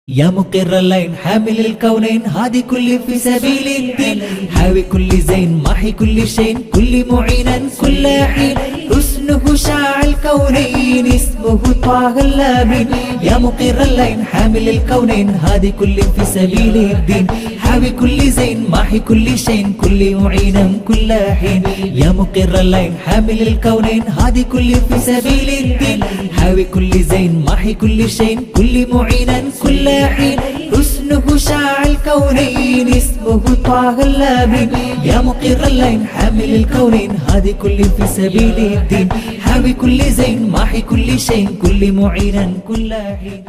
يا مقر اللين حامل الكونين هادي كل في سبيل الدين حاوي كل زين ماحي كل شيء كل معينا كل حين حسنه شاع الكونين اسمه طه اللامين يا مقر اللين حامل الكونين هادي كل في سبيل الدين حاوي كل زين ماحي كل شيء كل معينا كل حين يا مقر اللين حامل الكونين هادي كل في سبيل الدين حاوي كل زين ماحي كل شيء كل معينا كل حين حسنه شاع الكونين اسمه طه اللامين يا مقر اللين حامل الكونين هادي كل في سبيل الدين حاوي كل زين ماحي كل شيء كل معينا كل حين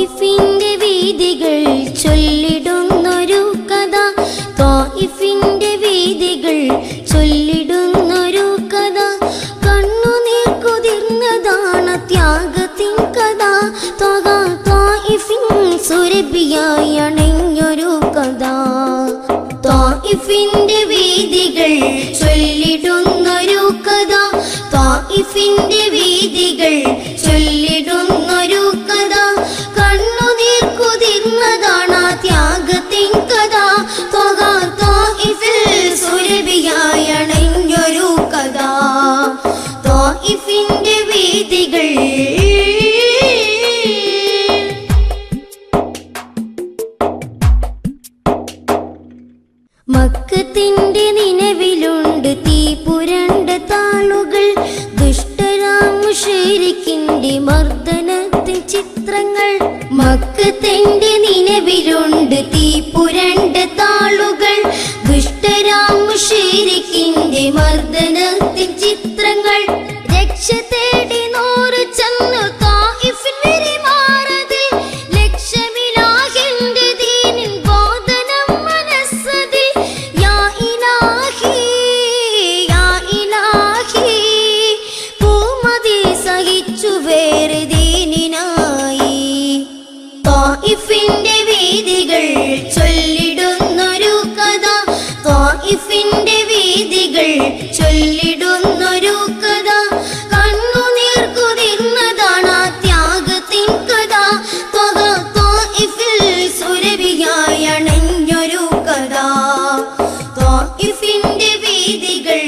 ത്വാഇഫിന്റെ വീഥികൾ ചൊല്ലിടുന്നൊരു കഥ, ത്വാഇഫിന്റെ വീഥികൾ ചൊല്ലിടുന്നൊരു കഥ. കണ്ണുനീർ കുതിർന്നതാണ് ത്യാഗത്തിൻ കഥ. ത്വാഇഫിൻ സുരഭിയായി അണഞ്ഞൊരു കഥ. ത്വാഇഫിന്റെ വീഥികൾ ചൊല്ലിടുന്നൊരു കഥ, ത്വാഇഫിന്റെ വീഥികൾ ചൊല്ലിടുന്നൊരു കഥ. കണ്ണുനീർ കുതിർന്നതാണ് ത്യാഗത്തിൻ കഥ. ത്വാഇഫിൽ സുരഭിയായി അണഞ്ഞൊരു കഥ. ത്വാഇഫിന്റെ വീഥികൾ മക്കത്തിന്റെ നിലവിലുണ്ട് തീ പുരണ്ട താളുകൾ, ദുഷ്ടരാം മുശ്രിക്കിന്റെ മർദ്ദനത്തിൻ ചിത്രങ്ങൾ. മക്കത്തിന്റെ നിലവിലുണ്ട് തീ പുരണ്ട താളുകൾ, ദുഷ്ടരാം മുശ്രിക്കിന്റെ മർദ്ദനത്തിൻ ചിത്രങ്ങൾ. രക്ഷ തേടി നൂറ് ചെന്നു ത്വാഇഫിൽ പെരുമാറതിൽ, ലക്ഷ്യമിലാഹിന്റെ ദീനിൻ ബോധനം മനസ്സതിൽ. യാ ഇലാഹി യാ ഇലാഹി, പൂമതി സഹിച്ചു വേറെ ദീനിനായി. ത്വാഇഫിന്റെ വീഥികൾ ചൊല്ലിടുന്നൊരു കഥ, ത്വാഇഫിന്റെ വീഥികൾ ചൊല്ലിടുന്നൊരു കഥ. കണ്ണുനീർ കുതിർന്നതാണ് ത്യാഗത്തിൻ കഥ. ത്വാഇഫിൽ സുരഭിയായി അണഞ്ഞൊരു കഥ. ത്വാഇഫിന്റെ വീഥികൾ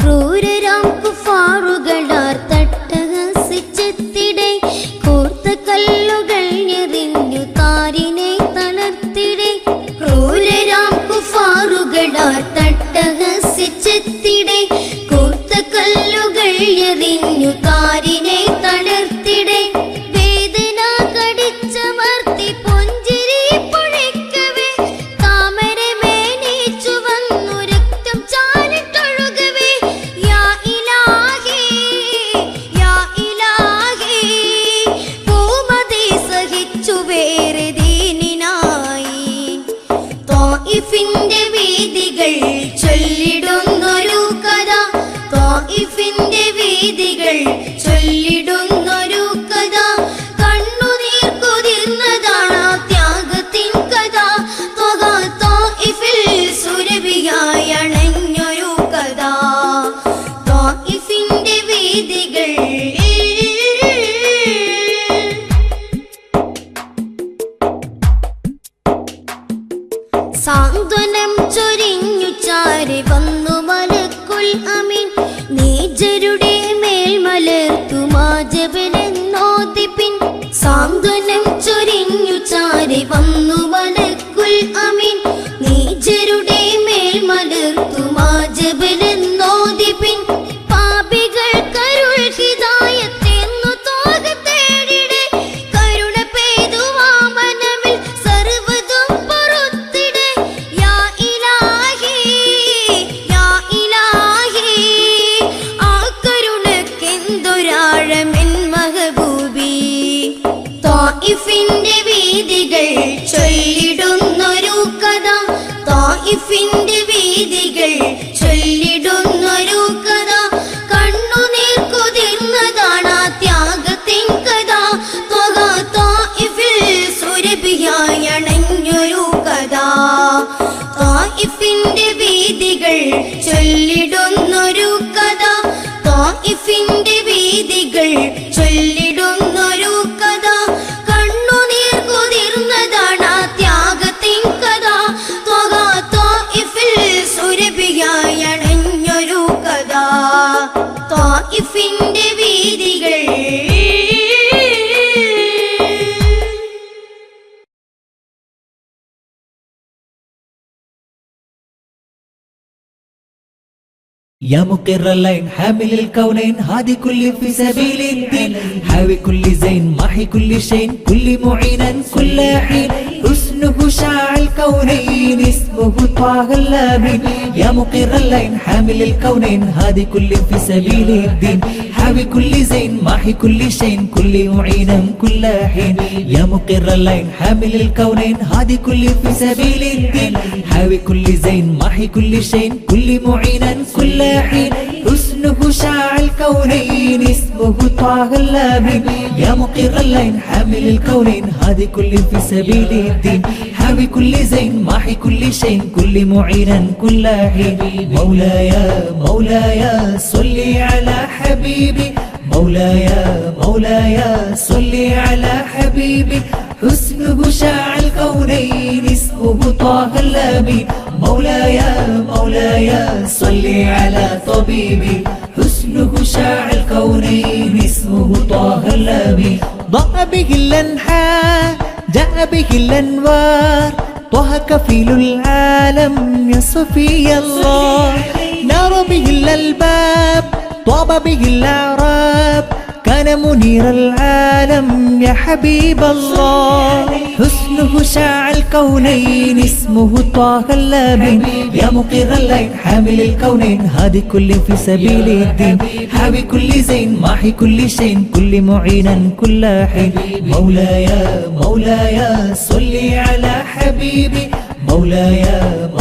ക്രൂരരാം കുഫാറുകളാർ തട്ടഹസിച്ചെത്തിടെ, കൂർത്ത കല്ലുകൾ എറിഞ്ഞു താരിനെ തളർത്തിടെ. ക്രൂരരാം കുഫാറുകളാർ തട്ടഹസിച്ചെത്തിടെ, കൂർത്ത കല്ലുകൾ എറിഞ്ഞു താരിനെ തളർത്തിടെ. വേദന കടിച്ചമർത്തി പുഞ്ചിരി പൊഴിക്കവേ, താമരമേനി ചുവന്നു രക്തം ചാലിട്ടൊഴുകവേ. യാ ഇലാഹി യാ ഇലാഹി, പൂമതി സഹിച്ചു വേറെ ദീനിനായി. ത്വാഇഫിന്റെ വീഥികൾ ചൊല്ലിടുന്നൊരു കഥ, ത്വാഇഫിന്റെ വീഥികൾ ചൊല്ലിടുന്നൊരു കഥ. കണ്ണുനീർ കുതിർന്നതാണ് ത്യാഗത്തിൻ കഥ. ത്വാഇഫിൽ സുരഭിയായി അണഞ്ഞൊരു കഥ. ത്വാഇഫിന്റെ വീഥികൾ സാന്ത്വനം ചൊരിഞ്ഞു ചാരി വന്നു മലക്കുൽ അമീൻ. നീചരുടെ മേൽ മലർത്തു മാജബലെന്നോതിപ്പിൻ. സാന്ത്വനം ചൊരിഞ്ഞു ചാരി വന്നു മലക്കുൽ അമീൻ. നീചരുടെ മേൽ മലർത്തു മാജബലെന്നോതിപ്പിൻ. പാപികൾ കരുൾ ഹിദായത്തെന്നു തോക തേടിടെ, കരുണ പെയ്തു വാമനമിൽ സർവ്വതും പൊറുത്തിടെ. യാ ഇലാഹി യാ ഇലാഹി, ആ കരുണക്കെന്തൊരാഴമെൻ മഹബൂബി. ത്വാഇഫിന്റെ വീഥികൾ ചൊല്ലിടുന്നൊരു കഥ, ത്വാഇഫിന്റെ വീഥികൾ ചൊല്ലിടുന്നൊരു കഥ. കണ്ണുനീർ കുതിർന്നതാണ് ത്യാഗത്തിൻ കഥ. ത്വാഇഫിൽ സുരഭിയായി അണഞ്ഞൊരു കഥ. ത്വാഇഫിന്റെ വീഥികൾ ചൊല്ലിടുന്നൊരു കഥ, ത്വാഇഫിന്റെ വീഥികൾ ചൊല്ലിടുന്നൊരു കഥ. കണ്ണുനീർ കുതിർന്നതാണ് ത്യാഗത്തിൻ കഥ. ത്വാഇഫിൽ സുരഭിയായി അണഞ്ഞൊരു കഥ. ത്വാഇഫിന്റെ വീഥികൾ يا مقر اللين حامل الكونين هادي كل في سبيل الدين، حاوي كل زين محي كل شيء كل معينا كل حين حسن حسنه شاع الكونين اسمه طه اللامين يا مقر اللين حامل الكونين هادي كل في سبيل الدين حاوي كل زين ماحي كل شيء كل معينا كل حين يا مقر اللين حامل الكونين هادي كل في سبيل الدين حاوي كل زين ماحي كل شيء كل معينا كل حين حسنه شاع الكونين اسمه طه اللامين يا مقر اللين حامل الكونين هادي كل في سبيل الدين حاوي كل زين ماحي كل شيء كل معينا كل حين مولاي مولاي صلي على حبيبي مولاي مولاي صلي على حبيبي حسنه شاع الكونين اسمه طه اللامين مولاي مولاي صلي على طبيبي حسنه شاع الكونين اسمه طه اللامين ضاء به الأنحاء جاء به الأنوار طه كفيل العالم يا صفي الله نار به الألباب طاب به الأعراب كان منير العالم يا حبيب الله حسنه شاع الكونين اسمه طه اللامين يا مقر اللين حامل الكونين هادي كل في سبيل الدين حاوي كل زين ماحي كل شيء كل معينا كل حين مولاي مولاي صلي على حبيبي مولاي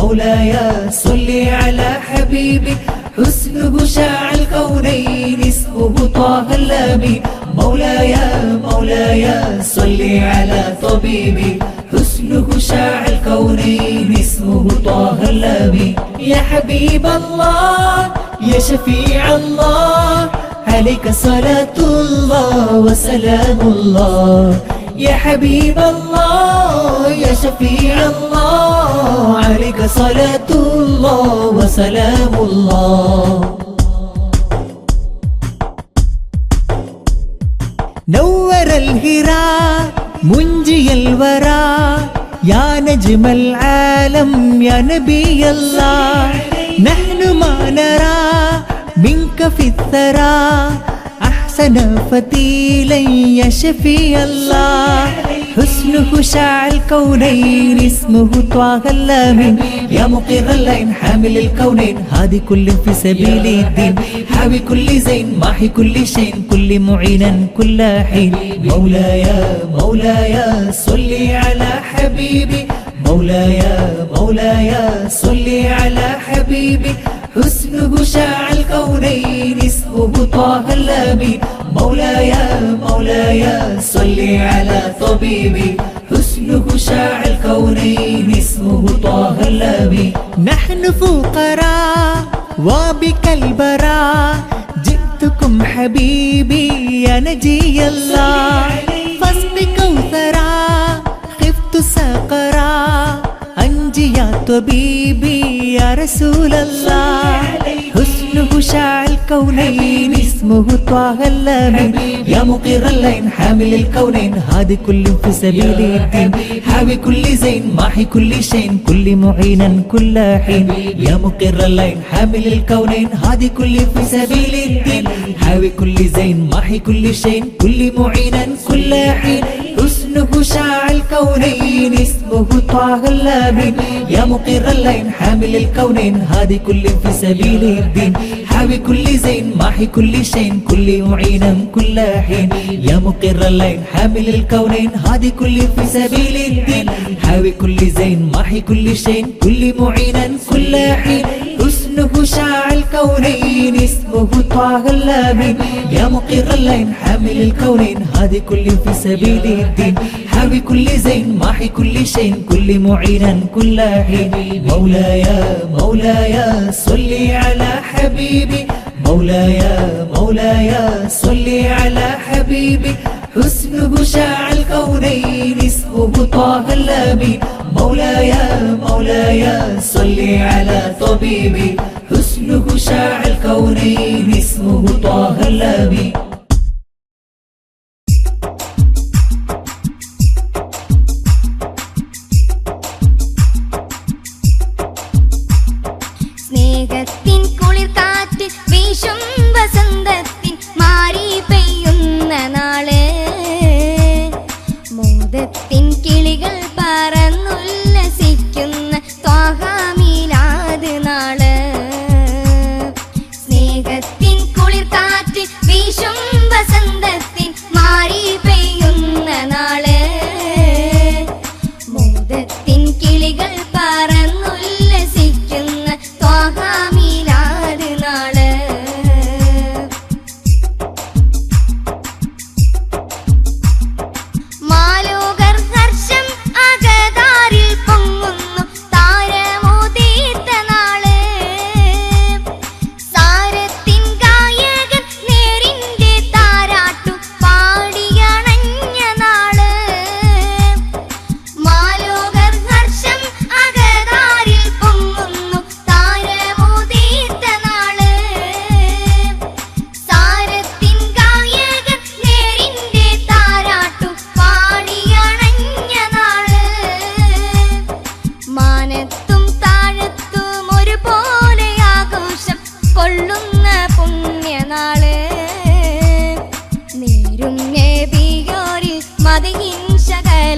مولاي صلي على حبيبي حسنه شاع الكونين اسمه طه اللامين مولاي مولاي صلي على طبيبي حسنه شاع الكونين اسمه طه اللامين يا حبيب الله يا شفيع الله عليك صلاة الله وسلام الله يا حبيب الله يا شفيع الله عليك صلاة الله وسلام الله نور الهراء منجي الورى يا نجم العالم يا نبي الله نحن ما نرى منك في الثرى أحسن فتيلا يا شفيع الله حسنه شاع الكونين اسمه طه اللامين يا مقر اللين حامل الكونين هادي كل في سبيل الدين حاوي كل زين ماحي كل شيء كل معينا كل حين مولاي مولاي صلي على حبيبي مولاي مولاي صلي على حبيبي حسنه شاع الكونين اسمه طه اللامين مولاي مولاي صلي على طبيبي حسنه شاع الكونين اسمه طه اللامين نحن فقراء وبك البراء جئتكم حبيبي يا نجي الله فاسق كوثرا خفت سقرا أنجي يا طبيبي يا رسول الله حسنه شاع الكونين اسمه طه اللامين يا مقر اللين حامل الكونين هادي كل في سبيل الدين حاوي كل زين ماحي كل شيء كل معينا كل حين يا مقر اللين حامل الكونين هادي كل في سبيل الدين حاوي كل زين ماحي كل شيء كل معينا كل حين حسنه شاع الكونين اسمه طه اللامين يا مقر اللين حامل الكونين هادي كل في سبيل الدين حاوي كل زين ماحي كل شيء كل معينا كل حين يا مقر اللين حامل الكونين هادي كل في سبيل الدين حاوي كل زين ماحي كل شيء كل معينا كل حين حسنه شاع الكونين اسمه طه اللامين يا مقر اللين حامل الكونين هادي كل في سبيل الدين حاوي كل زين ماحي كل شيء كل معينا كل حين مولاي مولاي صلي على حبيبي مولاي مولاي صلي على حبيبي حسنه شاع الكونين اسمه طه اللامين مولاي مولاي صلي على طبيبي حسنه شاع الكونين اسمه طه اللامين സ്നേഹത്തിൻ കുളിർ കാറ്റ് വീശും വസന്തത്തിൻ മാറി പെയ്യുന്ന നാള് മോദത്തിൻ കിളികൾ പറന്നു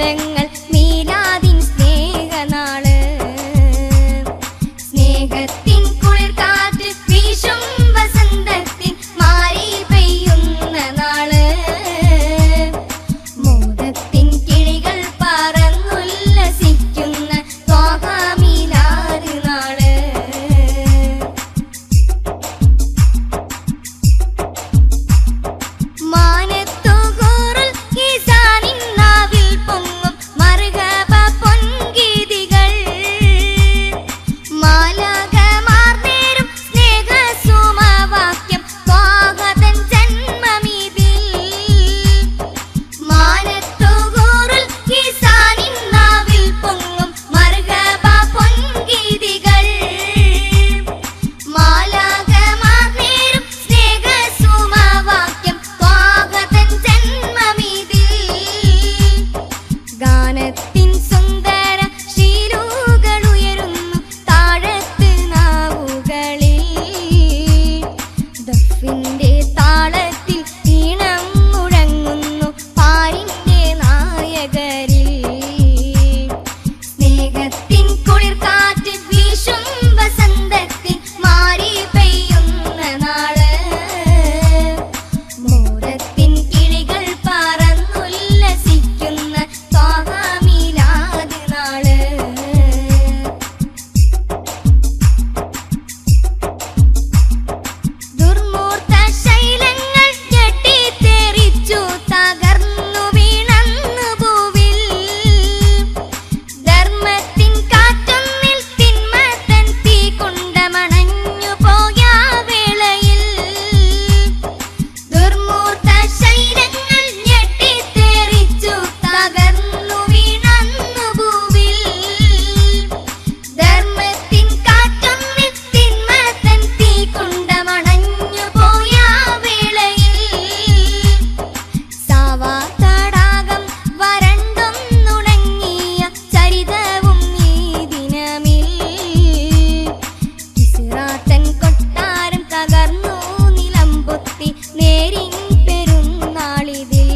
വർഷങ്ങൾ മീലാദിൻ സ്നേഹനാള് സ്നേഹത്തിൻ കുളിർ കാറ്റ് വീശും വസന്തത്തിൻ മാരി പെയ്യുന്ന നാള് മോദത്തിൻ കിളികൾ പറന്നുല്ലസിക്കുന്ന ത്വാഹ മീലാദ് നാള് മാനത്തുകൂറുൽ ഹിസാനിൻ നാവിൽ പൊങ്ങും മർഹബ പൊൻഗീതികൾ മാലാഖമാർ നേരും സ്നേഹസുമവാക്യം സ്വാഗതൻ ജന്മമിതിൽ മാനത്തുകൂറുൽ ഹിസാനിൻ നാവിൽ പൊങ്ങും മർഹബ പൊൻഗീതികൾ മാലാഖമാർ നേരും സ്നേഹസുമവാക്യം സ്വാഗതൻ ജന്മമിതിൽ ഗാനത്തിൻ സുന്ദര ശീലുകളുയരുന്നു താഴത്ത് നാവുകളിൽ ദഫിന്റെ താളത്തിൽ ഈണം മുഴങ്ങുന്നു പാരിന്റെ നായകരിൽ സ്നേഹത്തിൻ കുളിർ കാറ്റ് വീശും വസന്തത്തിൻ മാരി പെയ്യുന്ന നാള് മോദത്തിൻ കിളികൾ പറന്നുല്ലസിക്കുന്ന ത്വാഹ മീലാദ് നാള് ദുർമൂർത്ത ശൈലങ്ങൾ ഞെട്ടിത്തെറിച്ചു തകർന്നു വീണന്നു ഭൂവിൽ ധർമ്മത്തിൻ കാറ്റൊന്നിൽ തിന്മത്തൻ തീ കൊണ്ടമണഞ്ഞു പോയ വേളയിൽ ദുർമൂർത്ത ശൈലങ്ങൾ ഞെട്ടിത്തെറിച്ചു തകർന്നു വീണന്നു ഭൂവിൽ ധർമ്മത്തിൻ കാറ്റൊന്നിൽ തിന്മത്തൻ തീ കൊണ്ടമണഞ്ഞു പോയ വേളയിൽ സാവാ തടാകം വരണ്ടൊന്നുണങ്ങിയ ചരിതവും ഈ ദിനമിൽ കിസ്റാത്തൻ കൊട്ടാരം തകർന്നു നിലംപൊത്തി നേരിൻ പെരുന്നാളിതിൽ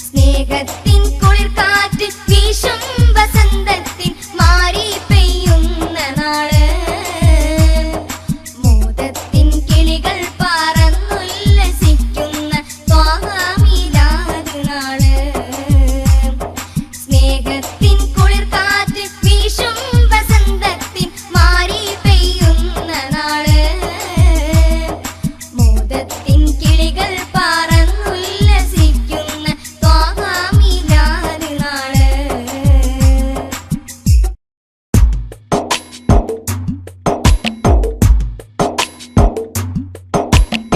സ്നേഹത്തിൻ കുളിർ കാറ്റ് വീശും വസന്തത്തിൻ മാരി പെയ്യുന്ന നാള് മോദത്തിൻ കിളികൾ പറന്നുല്ലസിക്കുന്ന ത്വാഹ മീലാദ് നാള് സ്നേഹത്തിൻ കുളിർ കാറ്റ് വീശും വസന്തത്തിൻ മാരി പെയ്യുന്ന നാള് മോദത്തിൻ കിളികൾ പറന്നുല്ലസിക്കുന്ന ത്വാഹ മീലാദ് നാള്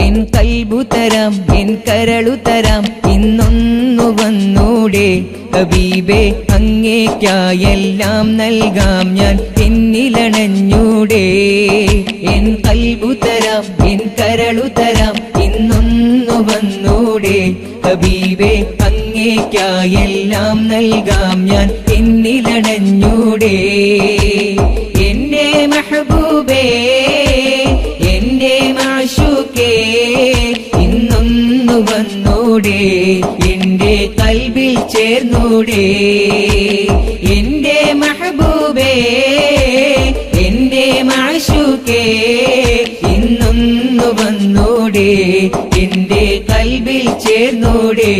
എൻ കൽബു തരാം എൻ കരളു തരാം ഇന്നൊന്നു വന്നൂടെ ഹബീബേ അങ്ങേക്കായെല്ലാം നൽകാം ഞാൻ എന്നിലണഞ്ഞൂടെ എൻ കൽബു തരാം എൻ കരളു തരാം ഇന്നൊന്നു വന്നൂടെ ഹബീബേ അങ്ങേക്കായെല്ലാം നൽകാം ഞാൻ എന്നിലണഞ്ഞൂടെ എന്റെ മെഹബൂബേ എന്റെ മാശൂക്കേ ഇന്നൊന്നു വന്നൂടെ എന്റെ കൽബിൽ ചേർന്നൂടെ എന്റെ മെഹബൂബേ എന്റെ മാശൂക്കേ ഇന്നൊന്നു വന്നൂടെ എന്റെ കൽബിൽ ചേർന്നൂടെ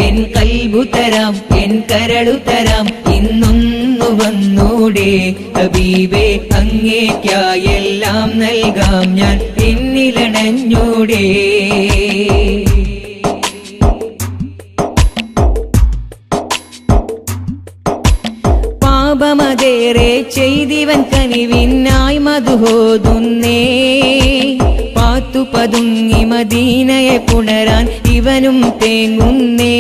എൻ കൽബു തരാം എൻ കരളു തരാം ഇന്നൊന്നു വന്നൂടെ ഹബീബേ അങ്ങേക്കായെല്ലാം നൽകാം ഞാൻ എന്നിലണഞ്ഞൂടെ പാപമതേറെ ചെയ്തിവൻ കനിവിനായി മധുഹോതുന്നേ പാത്തു പതുങ്ങി മദീനയെ പുണരാൻ ഇവനും തേങ്ങുന്നേ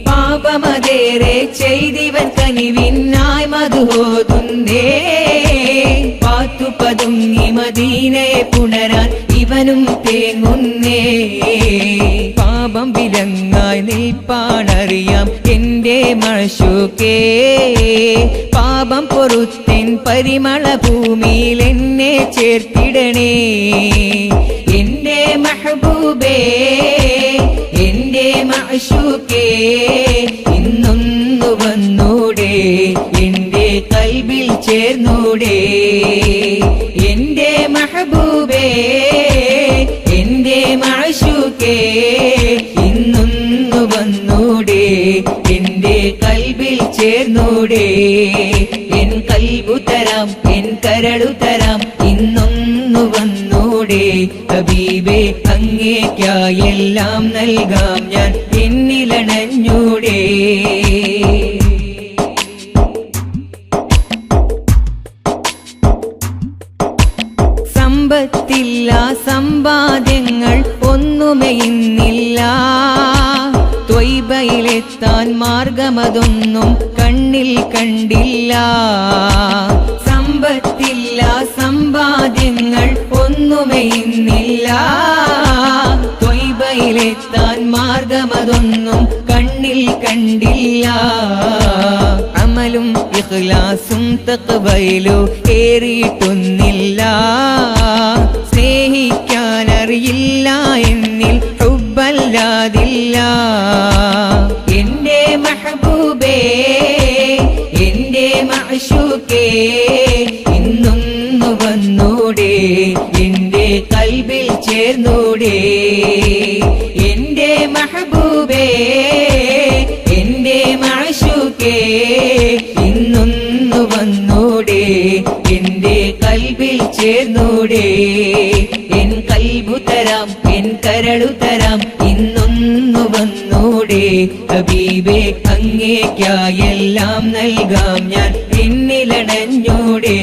പാപമതേറെ ചെയ്തിവൻ കനിവിനായി മധുഹോതുന്നേ പാത്തു പതുങ്ങി മദീനയെ പുണരാൻ ഇവനും തേങ്ങുന്നേ പാപം വിലങ്ങായി നിൽപ്പാണറിയാം എന്റെ മഴശൂക്കേ പാപം പൊറുത്തിൻ പരിമള ഭൂമിയിൽ എന്നെ ചേർത്തിടണേ എന്റെ മെഹബൂബേ എന്റെ മഅ്ശൂക്കേ കൽബിൽ ചേർന്നൂടെ എന്റെ മെഹബൂബേ എന്റെ മഅ്ശൂഖേ ഇന്നൊന്നു വന്നൂടെ എന്റെ കൽബിൽ ചേർന്നൂടെ എൻ കൽബു തരാം എൻ കരളു തരാം ഇന്നൊന്നു വന്നൂടെ ഹബീബേ അങ്ങേയ്ക്കായെല്ലാം നൽകാം ഞാൻ എന്നിലണഞ്ഞൂടെ സമ്പത്തില്ല സമ്പാദ്യങ്ങൾ ഒന്നുമേയിന്നില്ല ത്വയ്ബയിലെത്താൻ മാർഗമതൊന്നും കണ്ണിൽ കണ്ടില്ല സമ്പത്തില്ല സമ്പാദ്യങ്ങൾ ഒന്നുമേയിന്നില്ല ത്വയ്ബയിലെത്താൻ മാർഗമതൊന്നും കണ്ണിൽ കണ്ടില്ല അമലും ഇഖ്ലാസും തഖ്വയിലു ഏറിയിട്ടൊന്നില്ല സ്നേഹിക്കാനറിയില്ല എന്നിൽ ഹുബ്ബല്ലാതില്ല എന്റെ മെഹബൂബേ എന്റെ മഅ്ശൂഖേ ഇന്നൊന്നു വന്നൂടെ എന്റെ കൽബിൽ ചേർന്നൂടെ എന്റെ മെഹബൂബേ എന്റെ മഅ്ശൂഖേ ഇന്നൊന്നു വന്നൂടെ എന്റെ കൽബിൽ ചേർന്നൂടെ എൻ കൽബു തരാം എൻ കരളു തരാം ഇന്നൊന്നു വന്നൂടെ ഹബീബേ അങ്ങേയ്ക്കായെല്ലാം നൽകാം ഞാൻ എന്നിലണഞ്ഞൂടെ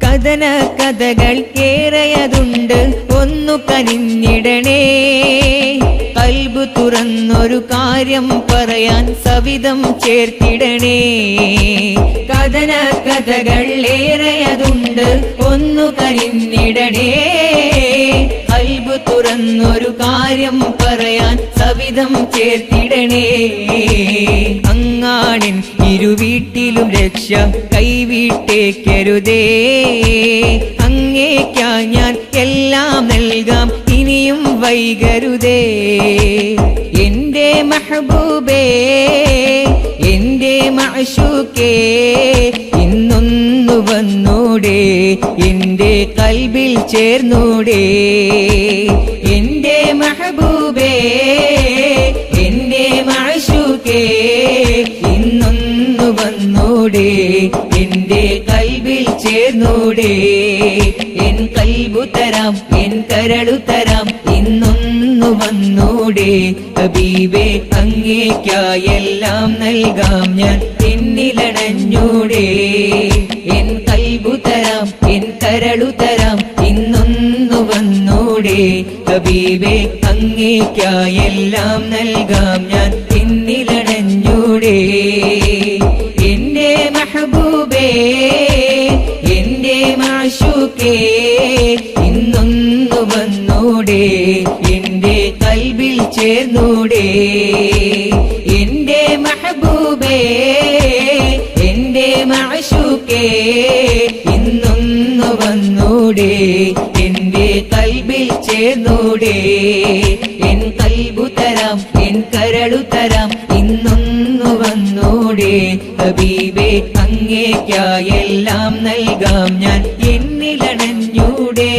കഥന കഥകൾ ഏറെയതുണ്ട് ഒന്നു കനിഞ്ഞിടണേ കൽബു തുറന്നൊരു കാര്യം പറയാൻ സവിധം ചേർത്തിടണേ കഥന കഥകൾ ഏറെയതുണ്ട് ഒന്നു കനിഞ്ഞിടണേ കൽബു തുറന്നൊരു കാര്യം പറയാൻ സവിധം ചേർത്തിടണേ അങ്ങാടിൻ ഇരുവീട്ടിലും രക്ഷ കൈവിട്ടേക്കരുതേ അങ്ങേയ്ക്കാ ഞാൻ എല്ലാം നൽകാം ഇനിയും വൈകരുതേ എന്റെ മെഹബൂബേ എന്റെ മഅ്ശൂഖേ ഇന്നൊന്നു വന്നൂടെ എന്റെ കൽബിൽ ചേർന്നൂടെ എന്റെ മെഹബൂബേ എന്റെ മഅ്ശൂഖേ ഇന്നൊന്നു വന്നൂടെ എന്റെ കൽബിൽ ചേർന്നൂടെ എൻ കൽബു തരാം എൻ കരളു തരാം ഇന്നൊന്നു വന്നൂടെ ഹബീബേ അങ്ങേയ്ക്കായെല്ലാം നൽകാം ഞാൻ എന്നിലണഞ്ഞൂടെ എൻ കൽബു തരാം എൻ കരളു തരാം ഇന്നൊന്നു വന്നൂടെ ഹബീബേ അങ്ങേയ്ക്കായെല്ലാം നൽകാം ഞാൻ എന്നിലണഞ്ഞൂടെ എന്റെ മെഹബൂബേ എന്റെ മഅ്ശൂഖേ ഇന്നൊന്നു വന്നൂടെ എന്റെ കൽബിൽ ചേർന്നൂടെ എന്റെ മെഹബൂബേ എന്റെ മഅ്ശൂഖേ ഇന്നൊന്നു വന്നൂടെ എന്റെ കൽബിൽ ചേർന്നൂടെ എൻ കൽബു തരാം എൻ കരളു തരാം ഇന്നൊന്നു വന്നൂടെ ഹബീബേ അങ്ങേയ്ക്കായെല്ലാം നൽകാം ഞാൻ എന്നിലണഞ്ഞൂടെ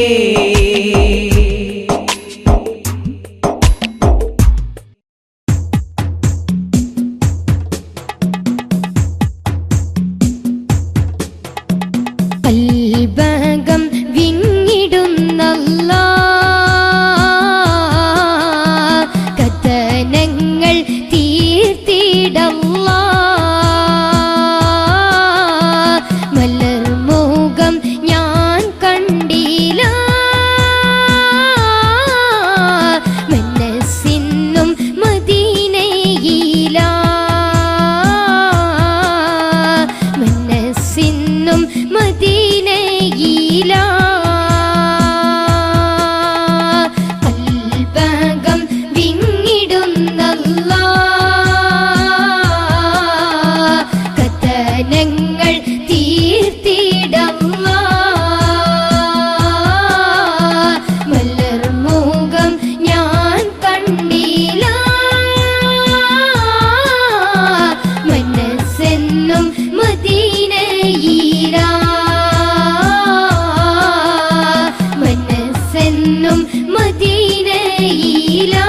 കൽബകം വിങ്ങിടുന്നല്ലാ കഥനങ്ങൾ തീർത്തിടല്ലാ മലർമുഖം ഞാൻ കണ്ടില്ല എന്നും മദീനയിലാ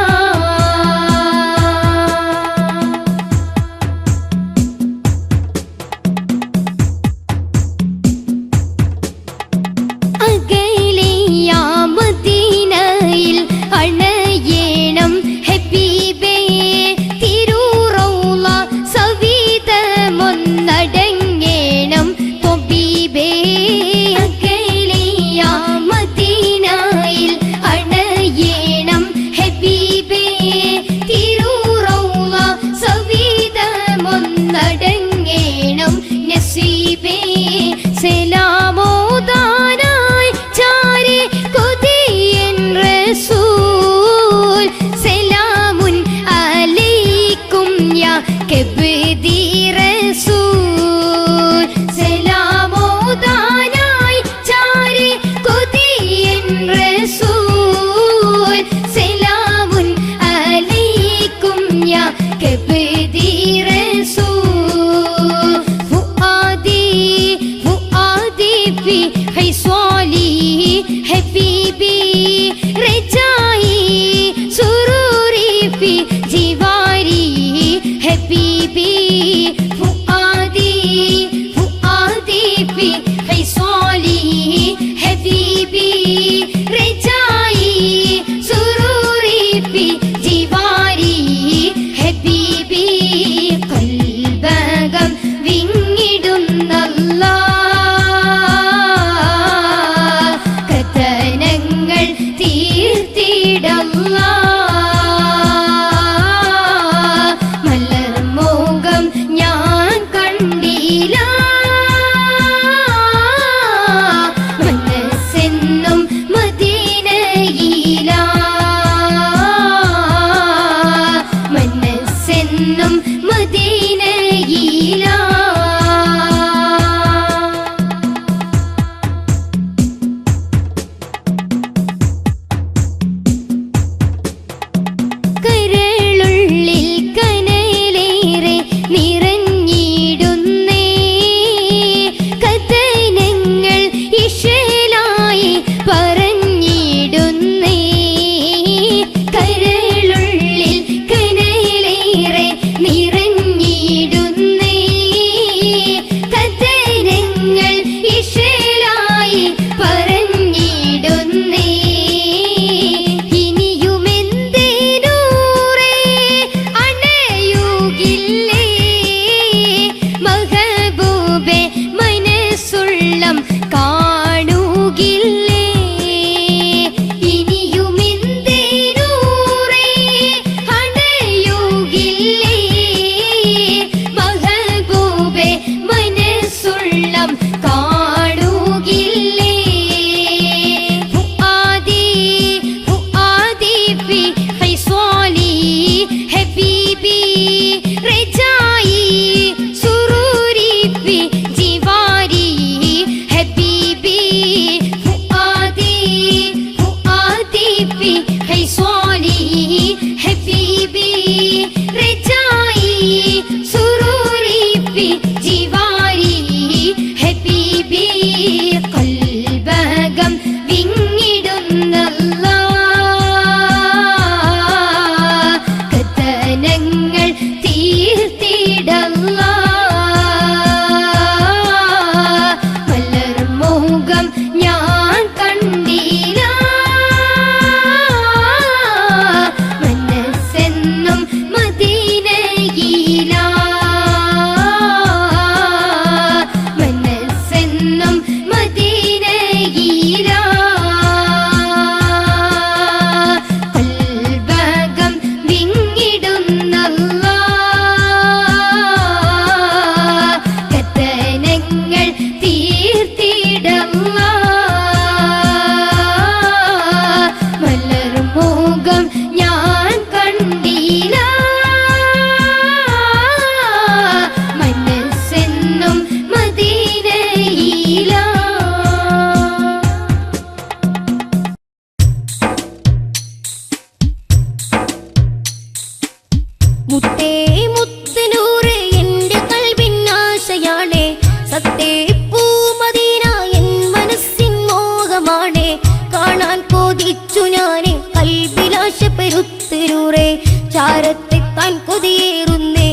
മുത്തേ മുത്തനൂറ് എന്റെ കൽബിന്നാശയാണേ, സത്തേ പൂമദീന എൻ മനസ്സിൻ മോഹമാണേ, കാണാൻ കൊതിച്ചു ഞാന് കൽബിലാശ പെരുത്തിരൂറേ ചാരത്തെത്താൻ കൊതിയേറുന്നേ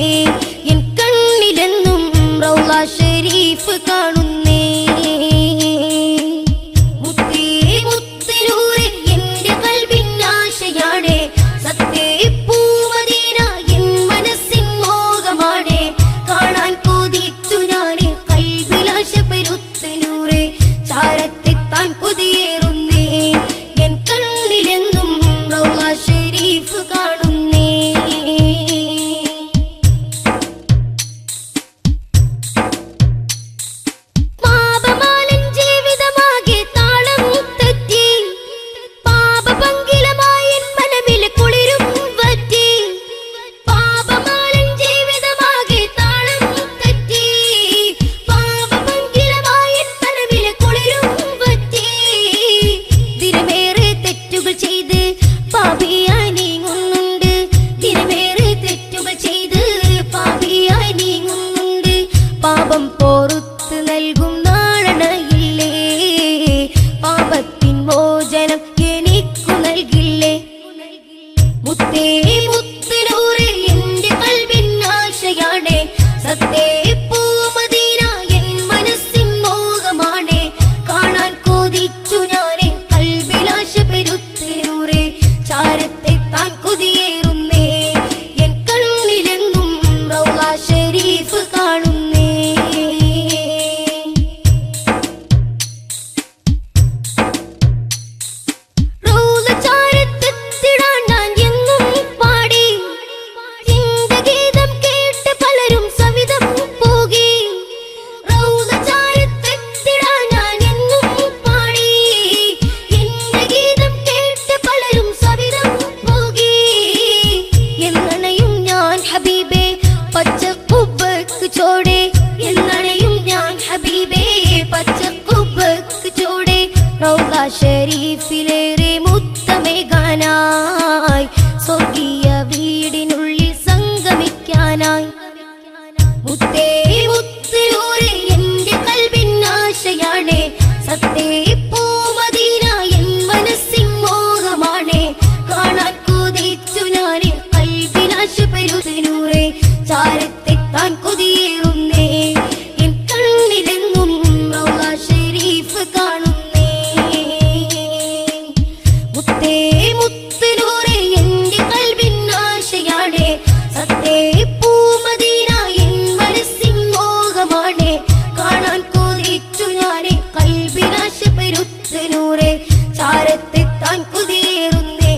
എൻ കണ്ണിലെന്നും റൗള ഷരീഫ് കാണുന്നേ മുത്തേ മുത്തിനൂറേ എന്റെ കൽബിനാശയാണേ സത്തേ പൂമദീന എൻ മനസ്സിൻ മോഹമാണേ കാണാൻ കൊതിച്ചു ഞാന് കൽബിലാശ പെരുത്തിനൂറേ ചാരത്തെത്താൻ കൊതിയേറുന്നേ എൻ കണ്ണിലെന്നും റൗള ഷരീഫ് കാണുന്നേ പാപമാലൻ ജീവിതമാകെ താളം തെറ്റി പാപപങ്കിലമായ മനമിലെ കുളിരും വറ്റി പാപമാലൻ ജീവിതമാകെ താളം തെറ്റി പാപപങ്കിലമായ മനമിലെ കുളിരും വറ്റി ദിനമേറെ തെറ്റുകൾ ചെയ്ത് പാപിയായി നീങ്ങുന്നുണ്ട് ദിനമേറെ തെറ്റുകൾ ചെയ്ത് പാപിയായി നീങ്ങുന്നുണ്ട് പാപം പോറുത്ത് നൽകും നാളണയില്ലേ പാപത്തിൻ മോചനം എനിക്കു നൽകില്ലേ മുത്തേ മുത്തിനൂറേ എന്റെ കൽബിനാശയാണേ സത്തേ പൂമദീന എൻ മനസ്സിൻ മോഹമാണേ കാണാൻ കൊതിച്ചു ഞാനേ കൽബിലാശ പെരുത്തിനൂറേ ചാരത്തെത്താൻ കൊതിയേറുന്നേ എൻ കണ്ണിലെന്നും റൗള ഷരീഫ് കാണുന്നേ റൗള ചാരത്തെത്തിടാൻ ഞാൻ എന്നും പാടി എന്റെ ഗീതം കേട്ട് പലരും സവിധം പോകി റൗള ചാരത്തെത്തിടാൻ ഞാൻ എന്നും പാടി എന്റെ ഗീതം കേട്ട് പലരും സവിധം പോകി എന്നണയും ഞാൻ ഹബീബേ പച്ചക്കുബ്ബക്ക് ചോടെ എന്നണയും ഞാൻ ഹബീബേ പച്ചക്കുബ്ബക്ക് ചോടെ റൗള ഷരീഫിലേറെ മുത്തമേകാനായി സ്വർഗീയ വീടിനുള്ളിൽ സംഗമിക്കാനായി മുത്തേ മുത്തിനൂറേ എന്റെ കൽബിനാശയാണേ സത്തേ പൂമദീന എൻ മനസ്സിൻ മോഹമാണേ കാണാൻ കൊതിച്ചു ഞാന് കൽബിനാശ പെരുത്തിനൂറേ ചാരത്തെത്താൻ കൊതിയേറുന്നേ എൻ കണ്ണിലെന്നും റൗള ഷരീഫ് കാണുന്നേ മുത്തേ മുത്തിനൂറേ എന്റെ കൽബിനാശയാണേ സത്തേ പൂമദീന എൻ മനസ്സിൻ മോഹമാണേ കാണാൻ കൊതിച്ചു ഞാനേ കൽബിനാശ പെരുത്തിനൂറേ ചാരത്തെത്താൻ കൊതിയേറുന്നേ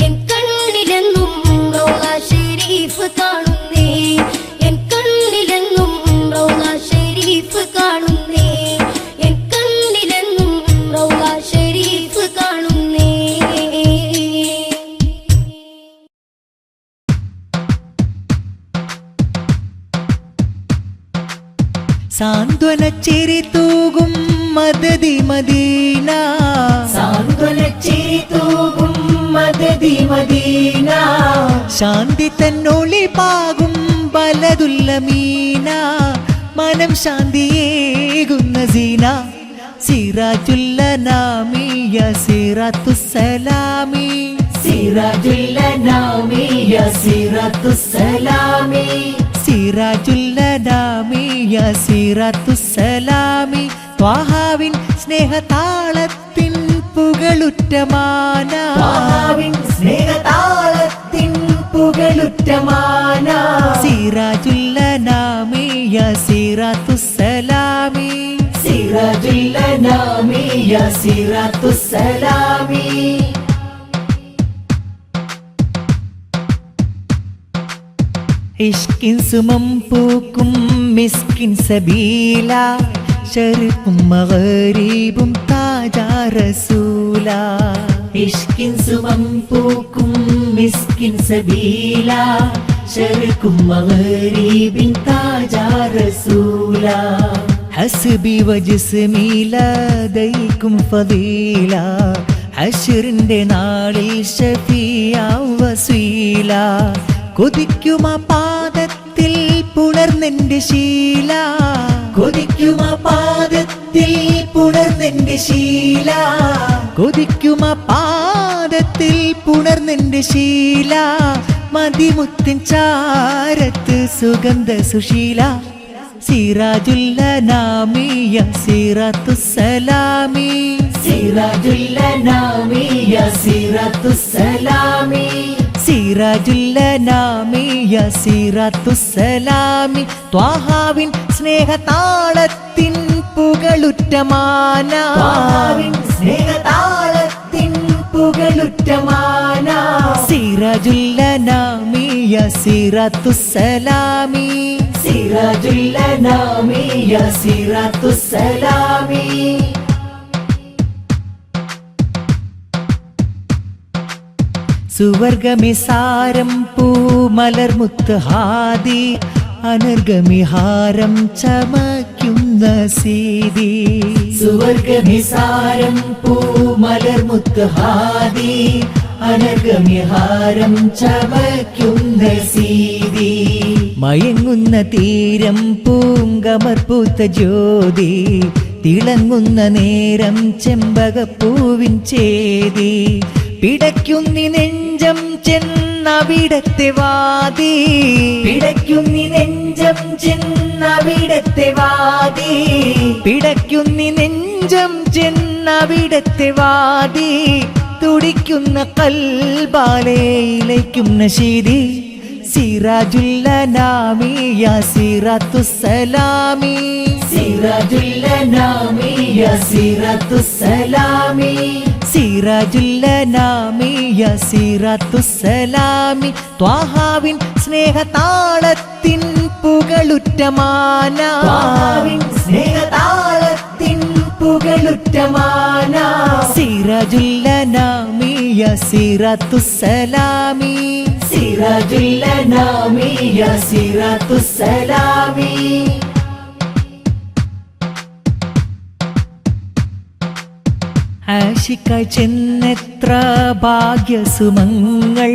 എൻ കണ്ണിലെന്നും റൗള ഷരീഫ് കാണുന്നേ എൻ കണ്ണിലെന്നും റൗള ഷരീഫ് കാണുന്നേ എൻ കണ്ണിലെന്നും റൗള ഷരീഫ് കാണുന്നേ സാന്ത്വന ചിരി തൂകും മദദി മദീന സാന്ത്വന ചിരി തൂകും മദദി മദീന ശാന്തി തന്നൊളി പാകും ബലദുല്ലമീന മനം ശാന്തിയേകുന്ന സീന സിറാജുല്ലനാമിയ സിറാത്തുസ്സലാമി സിറാജുല്ലനാമിയ സിറാത്തുസ്സലാമി സിറാജുല്ലനാമിയ സിറാത്തുസ്സലാമി ത്വാഹാവിൻ സ്നേഹതാളത്തിൻ പുകളുറ്റമാന ത്വാഹാവിൻ സ്നേഹതാളത്തിൻ പുകളുറ്റമാന സിറാജുല്ലനാമിയ സിറാത്തുസ്സലാമി സിറാജുല്ലനാമിയ സിറാത്തുസ്സലാമി ഇഷ്കിൻ സുമം പൂക്കും മിസ്കിൻ സബീല ശർഖും മഗരീബും താജാ റസൂല ഇഷ്കിൻ സുമം പൂക്കും മിസ്കിൻ സബീല ശർഖും മഗരീബിൻ താജാ റസൂല ഹസ്ബി വജിസ്മി ലദൈകും ഫദീല ഹശ്റിന്റെ നാളിൽ ഷഫീഅ വസീല കൊതിക്കുമാ പാദത്തിൽ പുണർന്നെന്റെ ശീല കൊതിക്കുമ പാദത്തിൽ പുണർന്നെന്റെ ശീല, കൊതിക്കുമ പാദത്തിൽ പുണർന്നെന്റെ ശീല, മതിമുത്തിൻ ചാരത്ത് സുഗന്ധ സുശീല. സിറാജുല്ലനാമിയ സിറത്തുസ്സലാമി, സിറാജുല്ലനാമിയ സിറത്തുസ്സലാമി, സിറാജുല്ലനാമിയ സിറത്തുസ്സലാമി. ത്വാഹാവിൻ സ്നേഹതാളത്തിൻ പുകളുറ്റമാന, സ്നേഹതാളത്തിൻ പുകളുറ്റമാന. സിറാജുല്ലനാമിയ സിറത്തുസ്സലാമി, സിറാജുല്ലനാമിയ സിറത്തുസ്സലാമി. സുവർഗമിസാരം പൂമലർമുത്ത് ഹാദി, അനർഗമിഹാരം ചമയ്ക്കുന്ന സീതി. സുവർഗമിസാരം പൂമലർമുത്ത് ഹാദി, അനർഗമിഹാരം ചമയ്ക്കുന്ന സീതി. മയങ്ങുന്ന തീരം പൂങ്കമർപ്പൂത്ത ജ്യോതി, തിളങ്ങുന്ന നേരം ചെമ്പകപ്പൂവിൻ ചേതി. പിടയ്ക്കുന്നി നെഞ്ചം ചെന്നവിടത്തെ വാതി, പിടയ്ക്കുന്നി നെഞ്ചം ചെന്നവിടത്തെ വാതി, പിടയ്ക്കുന്നി നെഞ്ചം ചെന്നവിടത്തെ വാതി. തുടിക്കുന്ന കൽബാലയിലേക്കും നശീദി. സിറാജുല്ലനാമിയ സിറത്തുസ്സലാമി, സിറാജുല്ലനാമിയ സിറത്തുസ്സലാമി, സിറാജുല്ലനാമിയ സിറത്തുസ്സലാമി. ത്വാഹാവിൻ സ്നേഹതാളത്തിൻ പുകളുറ്റമാന, സ്നേഹതാളത്തിൻ പുകളുറ്റമാന. സിറാജുല്ലനാമിയ സിറത്തുസ്സലാമി, സിറാജുല്ലനാമിയ സിറത്തുസ്സലാമി. ആശിക്കായി ചെന്നെത്ര ഭാഗ്യസുമങ്ങൾ,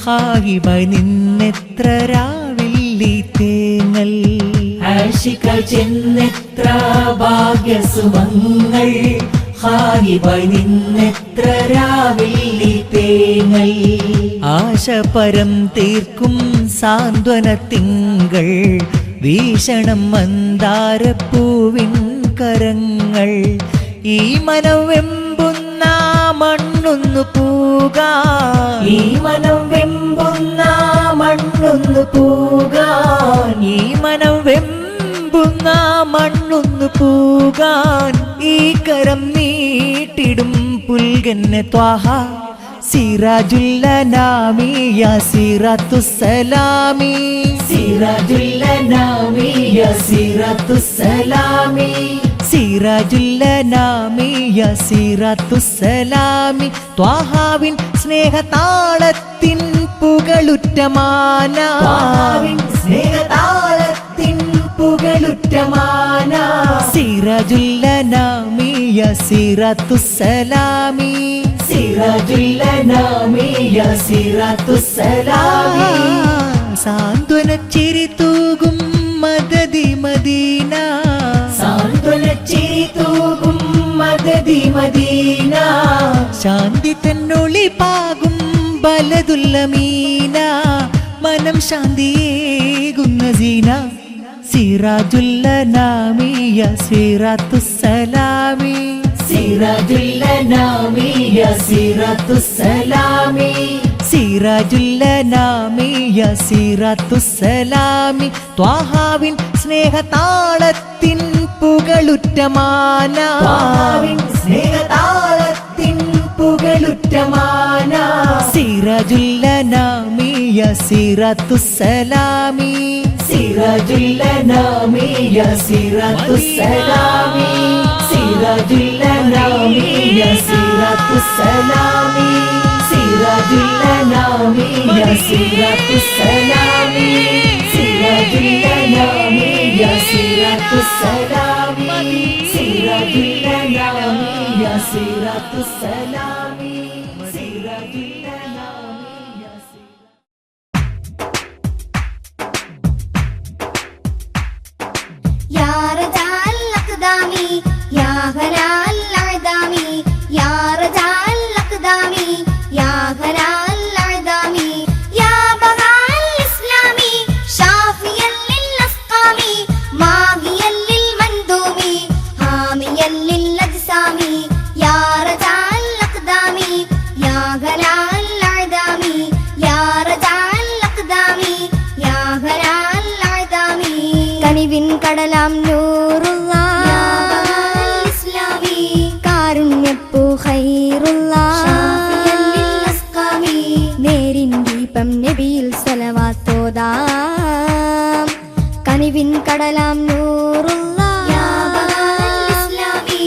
ഹായിബായി നിന്നെത്ര രാവില്ലി തേങ്ങൽ. ആശിക്കായി ചെന്നെത്ര ഭാഗ്യസുമങ്ങൾ, ഹായിബായി നിന്നെത്ര രാവില്ലി തേങ്ങൽ. ആശ പരം തീർക്കും സാന്ത്വന തിങ്കൾ, വീഷണം മന്ദാരപ്പൂവിൻ കരങ്ങൾ. ഈ മനം വെമ്പുന്ന മണ്ണൊന്നു പൂകാൻ, ഈ മനം വെമ്പുന്ന മണ്ണൊന്നു പൂകാൻ, ഈ മനം വെമ്പുന്ന മണ്ണൊന്നു പൂകാൻ. ഈ കരം നീട്ടിടും പുൽകന്നെ ത്വാഹ. സിറാജുല്ലനാമിയ സിറത്തുസ്സലാമി, സിറാജുല്ലനാമിയ സിറത്തുസ്സലാമി, സിറാജുല്ലനാമിയ സിറത്തുസ്സലാമി. ത്വാഹാവിൻ സ്നേഹതാളത്തിൻ പുകളുറ്റമാന, സ്നേഹതാളത്തിൻ പുകളുറ്റമാന. സിറാജുല്ലനാമിയ സിറത്തുസ്സലാമി, സിറാജുല്ലനാമിയ സിറത്തുസ്സലാമി. സാന്ത്വന ചിരി തൂകും മദദി മദീന, സാന്ത്വന ചിരി തൂകും മദദി മദീന. ശാന്തി തന്നൊളി പാകും ബലദുല്ലമീന, മനം ശാന്തിയേകുന്ന സീന. സിറാജുല്ലനാമിയ സിറത്തുസ്സലാമി, സിറാജുല്ലനാമിയ സിറത്തുസ്സലാമി, സിറാജുല്ലനാമിയ സിറത്തുസ്സലാമി. ത്വാഹാവിൻ സ്നേഹതാളത്തിൻ പുകളുറ്റമാന, സ്നേഹതാളത്തിൻ പുകളുറ്റമാന. സിറാജുല്ലനാമിയ സിറത്തുസ്സലാമി, സിറാജുല്ലനാമിയ സിറത്തുസ്സലാമി, സിറാജുല്ലനാമിയ സിറത്തുസ്സലാമി, സിറാജുല്ലനാമിയ സിറത്തുസ്സലാമി, സിറാജുല്ലനാമിയ സിറത്തുസ്സലാമി, സിറാജുല്ലനാമിയ സിറത്തുസ്സലാമി, സിറാജുല്ലനാമിയ യാ غلا الأعدام يا رجاء الأقدام يا غلا الأعدام يا بغاء الإسلام شافيا للأسقام ماهيا للمندوم حاميا للأجسام يا رجاء الأقدام يا غلا الأعدام يا رجاء الأقدام يا غلا الأعدام കനിവിൻ കടലാം നൂറുള്ള ഇസ്ലാമി കാരുണ്യപ്പൂ ഖൈറുള്ള നേരിൻ ദീപം നബിയിൽ സ്വലവാത്തോദാം കനിവിൻ കടലാം നൂറുള്ള ഇസ്ലാമി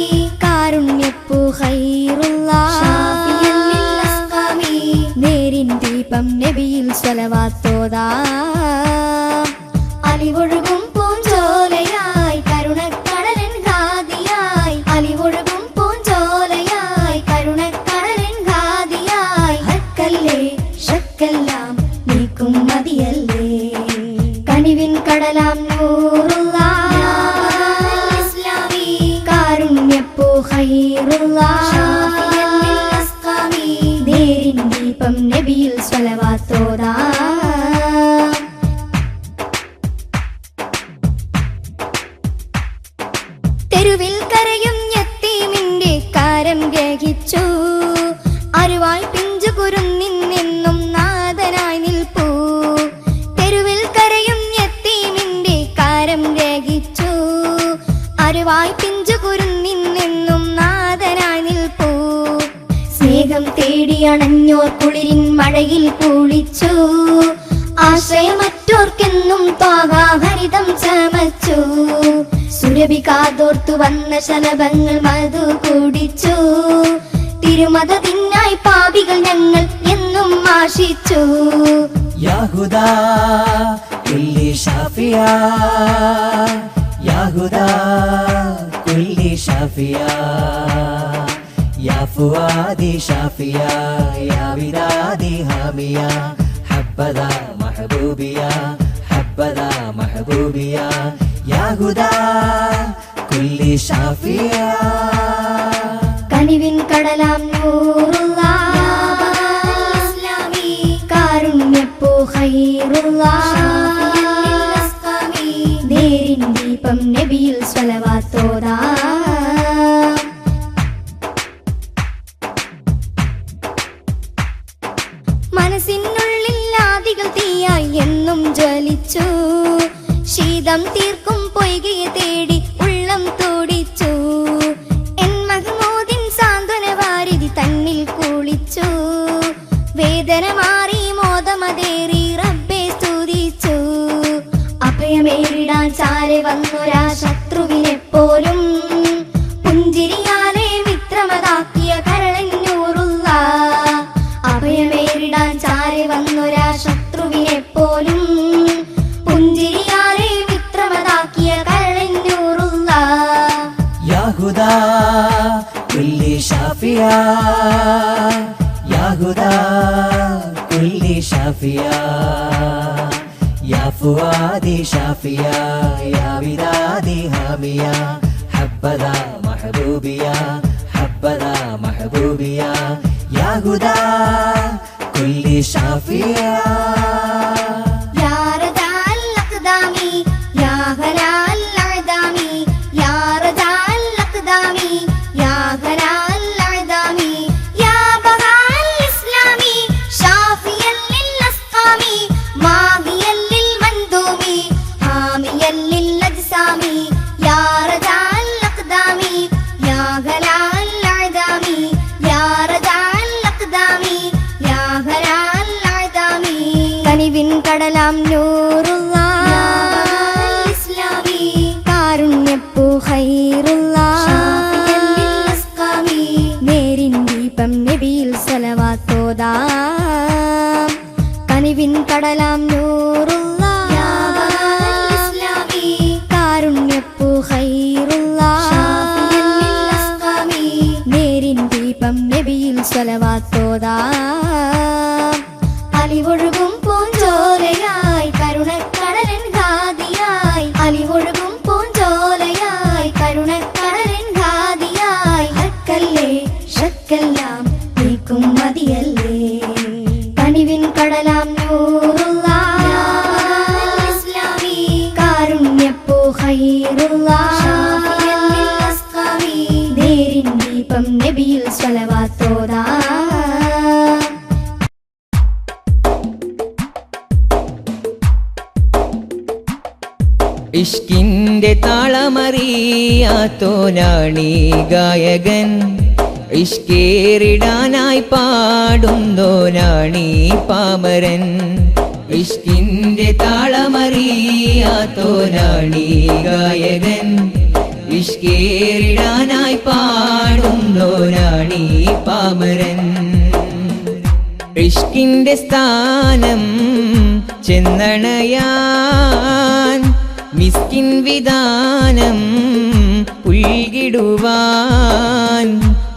കാരുണ്യപ്പൂ ഖൈറുള്ള നേരിൻ ദീപം നബിയിൽ സ്വലവാത്തോദാം അലിവൊഴുകും പൂഞ്ചോലയായി കരുണക്കടലൻ ഘാതിയായി അലിവൊഴുകും പൂഞ്ചോലയായി കരുണക്കടലൻ ഘാതിയായി ഹക്കല്ലേ ഷക്കെല്ലാം നീക്കും മതിയല്ലേ കനിവിൻ കടലാം നൂറുള്ള ഇസ്ലാമി കാരുണ്യപ്പൂ ഖൈറുള്ള നേരിൻ ദീപം നബിയിൽ സ്വലവാത്തോദാം തെരുവിൽ കരയും യത്തീമിന്റെ കാരം ഗ്രഹിച്ചു അരുവായി പിഞ്ചു കുരുന്നിൽ നിന്നും നാഥനായി നിൽപ്പൂ തെരുവിൽ കരയും യത്തീമിന്റെ കാരം ഗ്രഹിച്ചു അരുവായി പിഞ്ചു കുരുന്നിൽ നിന്നും നാഥനായി നിൽപ്പൂ സ്നേഹം തേടി അണഞ്ഞോർ കുളിരിൻ മഴയിൽ കുളിച്ചു ആശ്രയമറ്റോർക്കെന്നും ഹരിതം ചമച്ചു സുരഭി കാതോർത്തു വന്ന ശലഭങ്ങൾ മധു കുടിച്ചു തിരുമതത്തിനായി പാപികൾ ഞങ്ങൾ എന്നും ആശിച്ചു യാഹുദാ കുല്ലി ഷാഫിയാ യാഹുദാ കുല്ലി ഷാഫിയാ യാ ഫുആദി ഷാഫിയാ യാ വിദാദി ഹാമിയാ ഹബ്ബദാ മഹബൂബിയാ ഹബ്ബദാ മഹബൂബിയാ യാഹുദാ കുല്ലി ഷാഫിയാ കനിവിൻ കടലാം നൂറുള്ള ഇസ്ലാമി കാരുണ്യപ്പൂ ഖൈറുള്ള നേരിൻ ദീപം നബിയിൽ സ്വലവാത്തോദാം മനസ്സിനുള്ളിൽ ആദികൾ തീയായി എന്നും ജ്വലിച്ചു ശീതം തീർക്കും പൊയ്കയെ തേടി ഉള്ളം തോടിച്ചു എൻ മഹ്മൂദിൻ സാന്ത്വന വാരിധി തന്നിൽ കുളിച്ചു വേദന മാറി മോദമതേറി റബ്ബെ സ്തുതിച്ചു അഭയമേറിടാൻ ചാരെ വന്നൊരാ ശത്രുവിനെ പോലും പുഞ്ചിരിയാലെ വിക്രമതാക്കിയ കരളന്നൂറുള്ള അഭയമേറിടാൻ ചാരെ വന്നൊരാ ശത്രുവിനെ പോലും പുഞ്ചിരിയാലെ വിക്രമതാക്കിയ കരളന്നൂറുള്ള യാഹുദാ കുല്ലി ഷാഫിയാ യാഹുദാ കുല്ലി ഷാഫിയാ യാ ഫുആദി ഷാഫിയാ യാ വിദാദി ഹാമിയാ ഹബ്ബദാ മഹബൂബിയാ ഹബ്ബദാ മഹബൂബിയാ യാഹുദാ കുല്ലി ഷാഫിയാ يا رجاء الأقدام يا غلا الأعدام يا رجاء الأقدام يا غلا الأعدام يا بغاء الإسلام شافيا للأسقام ماهيا للمندوم حاميا للأجسام يا رجاء الأقدام يا غلا الأعدام يا رجاء الأقدام يا غلا الأعدام കനിവിൻ കടലാം നൂറുള്ള ഇസ്ലാമി കാരുണ്യപ്പൂ ഖൈറുള്ള നേരിൻ ദീപം നബിയിൽ സ്വലവാത്തോദാം കനിവിൻ കടലാം നൂറുള്ള ഇസ്ലാമി കാരുണ്യപ്പൂ ഖൈറുള്ള നേരിൻ ദീപം നബിയിൽ സ്വലവാത്തോദാം അലിവൊഴുകും പൂഞ്ചോലയായി കരുണക്കടലൻ ഘാതിയായി അലിവൊഴുകും പൂഞ്ചോലയായി കരുണക്കടലൻ ഘാതിയായി സ്നേഹിക്കും മതിയല്ലേ കനിവിൻ കടലാം നൂറുള്ള ഇസ്ലാമി കാരുണ്യപ്പൂ ഖൈറുല്ലാഹ് നേരിൻ ദീപം നബിയിൽ സ്വലവാത്തോതാ ഇഷ്കിന്റെ താളമറിയാത്തോനാണീ ഗായകൻ ഇഷ്കേറിടാനായി പാടുന്നോനാണീ പാമരൻ ഇഷ്കിന്റെ താളമറിയാത്തോനാണീ ഗായകൻ ഇഷ്കേറിടാനായി പാടുന്നോനാണീ പാമരൻ ഇഷ്കിന്റെ സ്ഥാനം ചെന്നണയാൻ മിസ്കിൻ വിധാനം പുൽകിടുവാൻ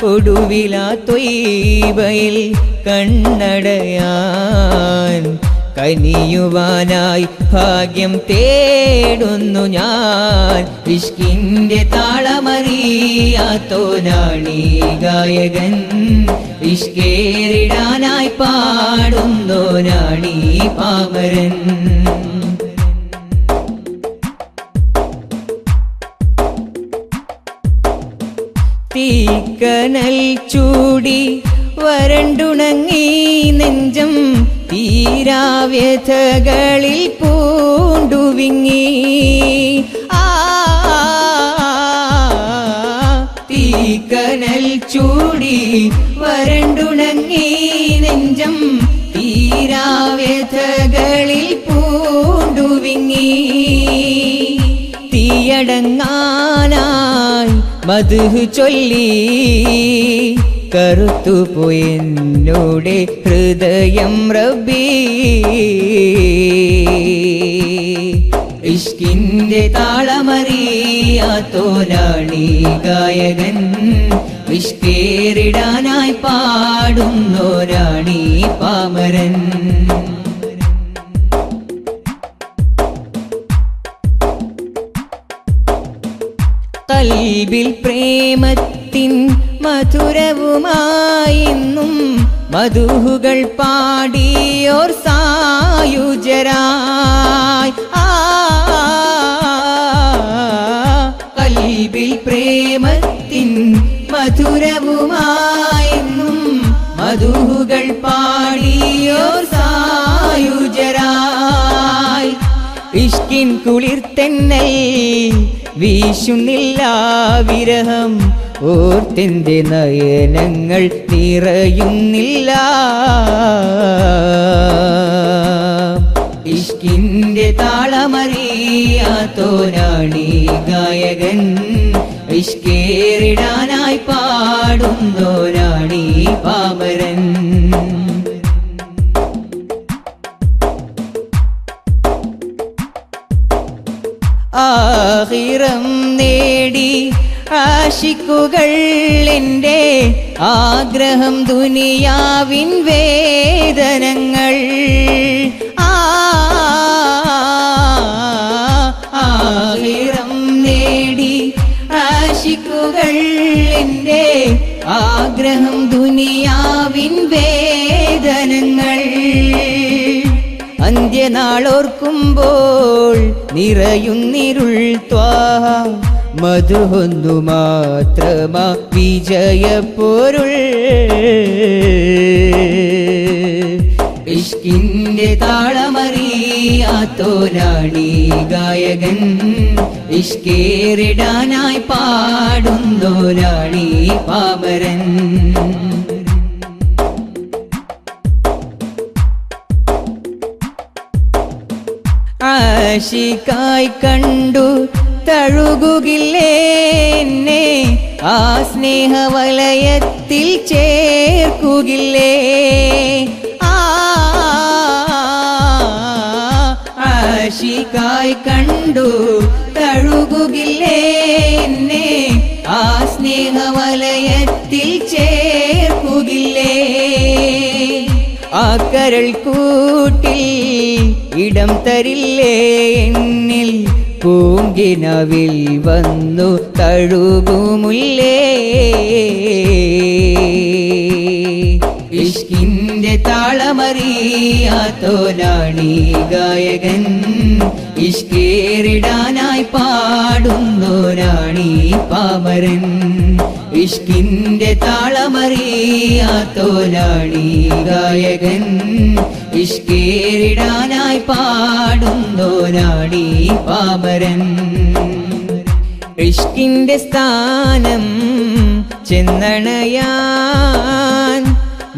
ഒടുവിലാ ത്വയ്ബയിൽ കണ്ണടയാൻ കനിയുവാനായി ഭാഗ്യം തേടുന്നു ഞാൻ ഇഷ്കിന്റെ താളമറിയാത്തോനാണീ ഗായകൻ ഇഷ്കേറിടാനായി പാടുന്നോനാണീ പാമരൻ തീക്കനൽ ചൂടി വരണ്ടുണങ്ങി നെഞ്ചം തീരാവ്യഥകളിൽ പൂണ്ടുവിങ്ങി തീക്കനൽ ചൂടി വരണ്ടുണങ്ങി നെഞ്ചം തീരാവ്യഥകളിൽ പൂണ്ടുവിങ്ങി തീയടങ്ങാനായി മധു ചൊല്ലി കറുത്തുപോയെന്നോടെ ഹൃദയം റബ്ബി ഇഷ്കിന്റെ താളമറിയാത്തോനാണീ ഗായകൻ ഇഷ്കേറിടാനായി പാടുന്നോരാണീ പാമരൻ കൽബിൽ പ്രേമത്തിൻ മധുരവുമായെന്നും മധുഹുകൾ പാടിയോർ സായുജരായി കൽബിൽ പ്രേമത്തിൻ മധുരവുമായെന്നും മധുഹുകൾ പാടിയോർ സായുജരായി ഇഷ്കിൻ കുളിർത്തന്നൽ വീശുന്നില്ല വിരഹം ഓർത്തെന്റെ നയനങ്ങൾ നിറയുന്നില്ല ഇഷ്കിന്റെ താളമറിയാത്തോനാണീ ഗായകൻ ഇഷ്കേറിടാനായി പാടുന്നോനാണീ പാമരൻ ആഖിറം നേടി ആശിക്കുകൾ എൻ്റെ ആഗ്രഹം ദുനിയാവിൻ വേദനങ്ങൾ ആഖിറം നേടി ആശിക്കുകൾ എൻ്റെ ആഗ്രഹം ദുനിയാവിൻ വേദനങ്ങൾ അന്ത്യനാളോർക്കുമ്പോൾ നിറയുന്നിരുൾ ത്വാഹ മധുഹൊന്നു മാത്രമാ വിജയപ്പൊരുൾ ഇഷ്കിന്റെ താളമറിയാത്തോനാണീ ഗായകൻ ഇഷ്കേറിടാനായി പാടുന്നോനാണീ പാമരൻ ആശിക്കായി കണ്ടു തഴുകുകില്ലേ എന്നെ ആ സ്നേഹവലയത്തിൽ ചേർക്കുകില്ലേ ആശിക്കായി കണ്ടു തഴുകുകില്ലേ എന്നെ ആ സ്നേഹവലയത്തിൽ ചേർക്കുകില്ലേ ആ കരൾ കൂട്ടിൽ ഇടം തരില്ലേ എന്നിൽ പൂങ്കിനവിൽ വന്നു തഴുകുമുല്ലേ ഇഷ്കിന്റെ താളമറിയാത്തോനാണീ ഗായകൻ ഇഷ്കേറിടാനായി പാടുന്നോനാണീ പാമരൻ ഇഷ്കിന്റെ താളമറിയാത്തോനാണീ ഗായകൻ ഇഷ്കേറിടാനായി പാടുന്നോനാണീ പാമരൻ ഇഷ്കിന്റെ സ്ഥാനം ചെന്നണയാൻ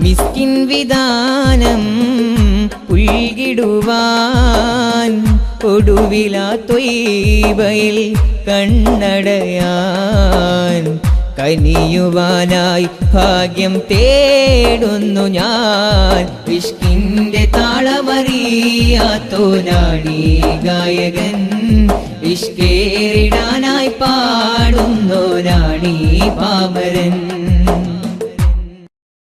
മിസ്കിൻ വിധാനം പുൽകിടുവാൻ ഒടുവിലാ ത്വയ്ബയിൽ കണ്ണടയാൻ കനിയുവാനായി ഭാഗ്യം തേടുന്നു ഞാൻ ഇഷ്കിന്റെ താളമറിയാത്തോനാണീ ഗായകൻ ഇഷ്കേറിടാനായി പാടുന്നോനാണീ പാമരൻ